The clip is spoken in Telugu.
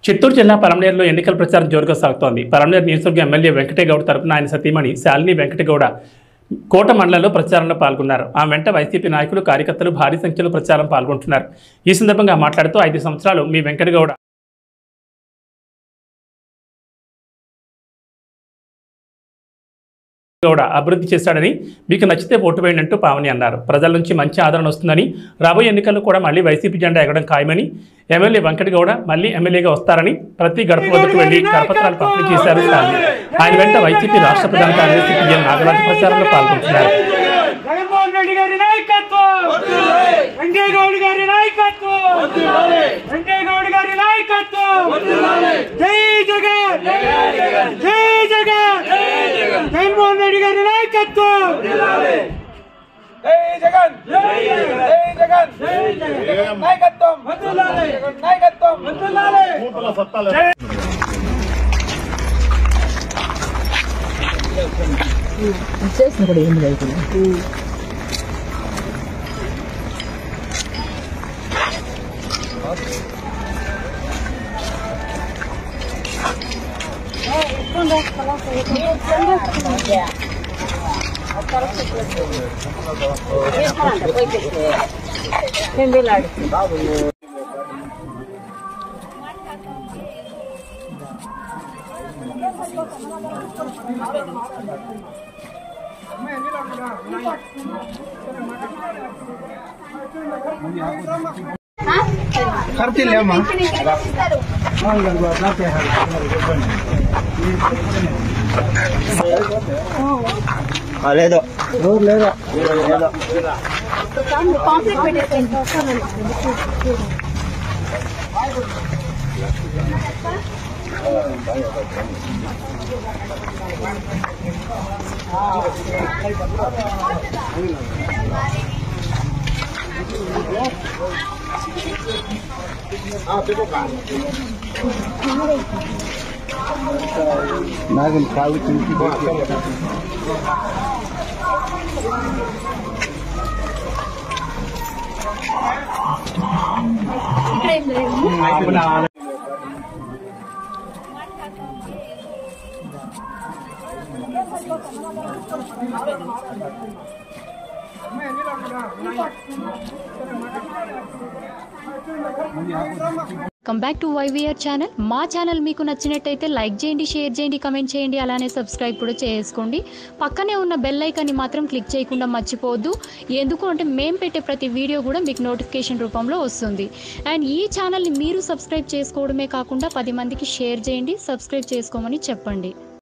చిత్తూరు జిల్లా పరమనేరులో ఎన్నికల ప్రచారం జోరుగా సాగుతోంది. పరమనేరు నియోజకవర్గ ఎమ్మెల్యే వెంకటేగౌడ తరపున ఆయన సతీమణి శాలిని వెంకటగౌడ కోట మండలంలో ప్రచారంలో పాల్గొన్నారు. ఆ వెంట వైసీపీ నాయకులు, కార్యకర్తలు భారీ సంఖ్యలో ప్రచారం పాల్గొంటున్నారు. ఈ సందర్భంగా మాట్లాడుతూ 5 సంవత్సరాలు మీ వెంకటగౌడ అభివృద్ధి చేశాడని, మీకు నచ్చితే ఓటు వేయండి అంటూ పావని అన్నారు. ప్రజల నుంచి మంచి ఆదరణ వస్తుందని, రాబోయే ఎన్నికల్లో కూడా మళ్లీ వైసీపీ జెండా ఎగడం ఖాయమని, ఎమ్మెల్యే వెంకటగౌడ మళ్లీ ఎమ్మెల్యేగా వస్తారని ప్రతి గడప వద్దకు వెళ్లి కరపత్రాలు పంపిణీ చేశారు. ఆయన వెంట వైసీపీ రాష్ట్ర ప్రధాన కార్యదర్శి పిఎన్ నాగరాజు ప్రచారంలో పాల్గొంటున్నారు. జగన్మోహన్ రెడ్డి గారి నాయకత్వం, జై జగన్, జై జగన్, జై జగన్ నాయకత్వం, నాయకత్వం చేసిన కూడా ఏం లేదు. ఖర్చులేమా లేదు లేదు నాగన్ కాలు కిందికి come back to YVR channel. మా ఛానల్ మీకు నచ్చినట్టయితే లైక్ చేయండి, షేర్ చేయండి, కమెంట్ చేయండి, అలానే సబ్స్క్రైబ్ కూడా చేసుకోండి. పక్కనే ఉన్న బెల్ ఐకాన్ని మాత్రం క్లిక్ చేయకుండా మర్చిపోవద్దు. ఎందుకు అంటే మేము పెట్టే ప్రతి వీడియో కూడా మీకు నోటిఫికేషన్ రూపంలో వస్తుంది. అండ్ ఈ ఛానల్ని మీరు సబ్స్క్రైబ్ చేసుకోవడమే కాకుండా 10 మందికి షేర్ చేయండి, సబ్స్క్రైబ్ చేసుకోమని చెప్పండి.